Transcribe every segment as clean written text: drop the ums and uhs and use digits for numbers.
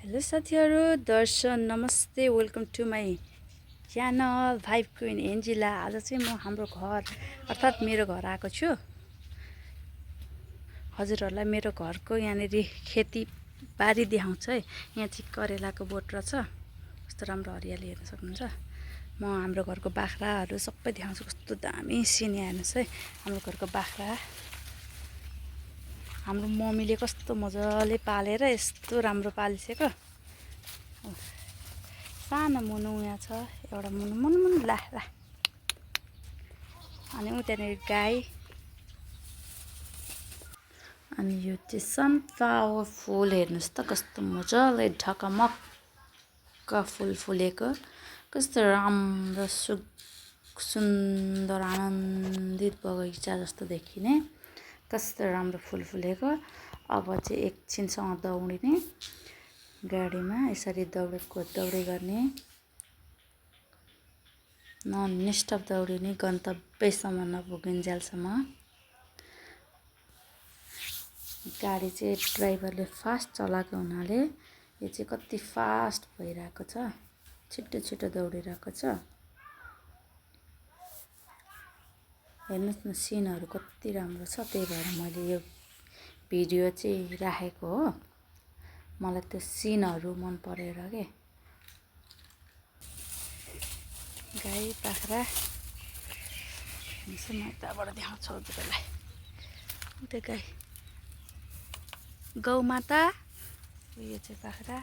Hello साथीहरू, दर्शन नमस्ते, welcome to my channel vibe queen Angela. आज चाहिँ म हाम्रो घर अर्थात् मेरो घर आएको छु। हजुरहरूलाई मेरो घरको यहाँनिर खेतीबारी देखाउँछ है। यहाँ चाहिँ करेलाको बोट रहेछ, कस्तो राम्रो हरियाली हेर्न सक्नुहुन्छ। म हाम्रो घरको बाख्राहरू सबै देखाउँछु, कस्तो दामी सिने हेर्नुहोस् है। हाम्रो घरको बाख्रा हाम्रो मम्मीले कस्तो मजाले पालेर यस्तो राम्रो पालिसक्यो। सानो मुनु यहाँ छ, एउटा मुनु मुनु मुनु ला ला। अनि उ त्यहाँनिर गाई। अनि यो चाहिँ सनफ्लावर फुल हेर्नुहोस् त, कस्तो मजाले ढकमक्क फुल फुलेको, कस्तो राम्रो सुन्दर आनन्दित बगैँचा जस्तो देखिने, कस्तो राम्रो फुल फुलेको। अब चाहिँ एकछिनसँग दौडिने, गाडीमा यसरी दौडै गर्ने, नन स्टप दौडिने गन्तव्यसम्म नपुगिन्जेलसम्म। गाडी चाहिँ ड्राइभरले फास्ट चलाएको हुनाले यो चाहिँ कति फास्ट भइरहेको छ, छिटो छिटो दौडिरहेको छ। हेर्नुहोस् न, सिनहरू कति राम्रो छ। त्यही भएर मैले यो भिडियो चाहिँ राखेको हो। मलाई त्यो सिनहरू मन परेर के। गाई बाख्रा म यताबाट देखाउँछु हजुरहरूलाई। त्यो गाई गौमाता, यो चाहिँ बाख्रा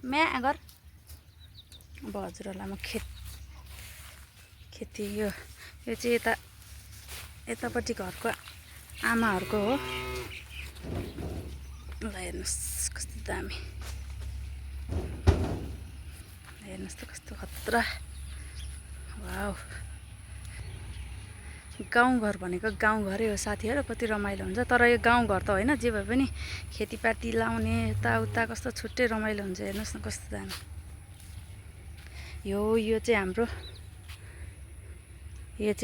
म्या घर। अब हजुरहरूलाई म खेती यो चाहिँ यतापट्टि घरको आमाहरूको हो। ल हेर्नुहोस् कस्तो दामी, हेर्नुहोस् त कस्तो खतरा। वाउ, गाउँघर भनेको गाउँघरै हो साथीहरू, कति रमाइलो हुन्छ। तर यो गाउँघर त होइन, जे भए पनि खेतीपाती लाउने यताउता कस्तो छुट्टै रमाइलो हुन्छ। हेर्नुहोस् न कस्तो दामी। यो चाहिँ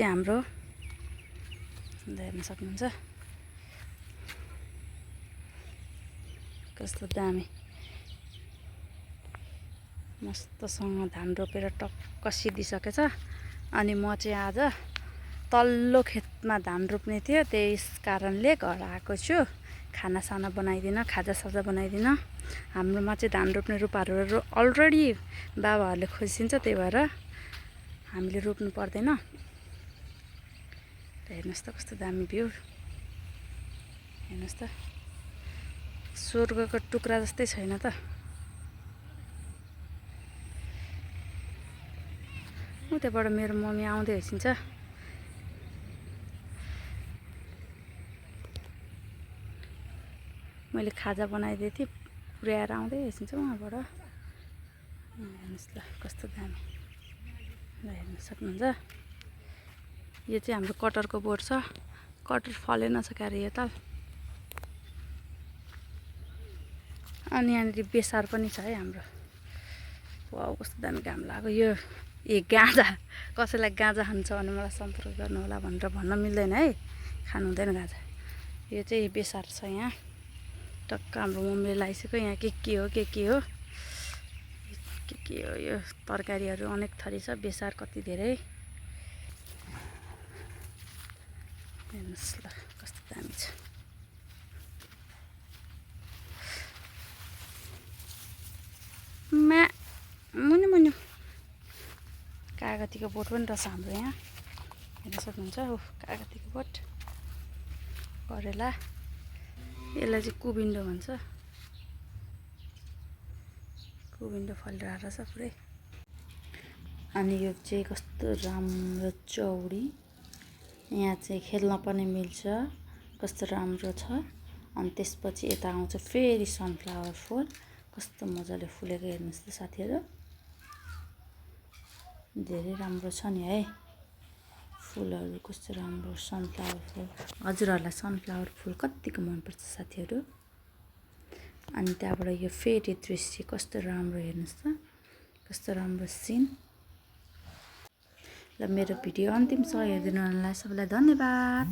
हाम्रो हेर्न सक्नुहुन्छ कस्तो दामी। मस्तसँग धान रोपेर टक्क सिधिसकेछ। अनि म चाहिँ आज तल्लो खेतमा धान रोप्ने थियो, त्यस कारणले घर आएको छु। खानासाना बनाइदिन, खाजासाजा बनाइदिन। हाम्रोमा चाहिँ धान रोप्ने रूपाहरू अलरेडी बाबाहरूले खोजिदिन्छ, त्यही भएर हामीले रोप्नु पर्दैन। हेर्नुहोस् त कस्तो दामी भ्यू, हेर्नुहोस् त, स्वर्गको टुक्रा जस्तै छैन त। उताबाट मेरो मम्मी आउँदै हैसिन्छ। मैले खाजा बनाइदिएको थिएँ, पुर्याएर आउँदै हैसिन्छ उहाँबाट। हेर्नुहोस् ल कस्तो दामी, ल हेर्न सक्नुहुन्छ। यो चाहिँ हाम्रो कटरको बोट छ, कटर फलेन छ क्यारे यो ताल। अनि यहाँनिर बेसार पनि छ है हाम्रो। वाउ कस्तो दामी घाम लाग्यो। यो गाँजा, कसैलाई गाँजा खान्छ भने मलाई सम्पर्क गर्नु होला भनेर भन्न मिल्दैन है, खानु हुँदैन गाँजा। यो चाहिँ बेसार छ यहाँ, टक्क हाम्रो मम्मीले लगाइसक्यो। यहाँ के हो यो तरकारीहरू अनेक थरी छ, बेसार कति धेरै। हेर्नुहोस् ल कस्तो दामी छ। मुनु कागतीको बोट पनि रहेछ हाम्रो यहाँ, हेर्न सक्नुहुन्छ। कागतीको बोट, करेला, यसलाई चाहिँ कुबिन्डो भन्छ। कुबिन्डो फलिरहेको रहेछ पुरै। अनि यो चाहिँ कस्तो राम्रो चौडी, यहाँ चाहिँ खेल्न पनि मिल्छ, कस्तो राम्रो छ। अनि त्यसपछि यता आउँछ फेरि सनफ्लावर फुल, कस्तो मजाले फुलेको हेर्नुहोस् त साथीहरू। धेरै राम्रो छ नि है फुलहरू, कस्तो राम्रो सनफ्लावर फुल। हजुरहरूलाई सनफ्लावर फुल कतिको मनपर्छ साथीहरू। अनि त्यहाँबाट यो फेरि दृश्य कस्तो राम्रो, हेर्नुहोस् त कस्तो राम्रो सिन। ल मेरो भिडियो अन्तिमसम्म हेरिदिनु हुनलाई सबैलाई धन्यवाद।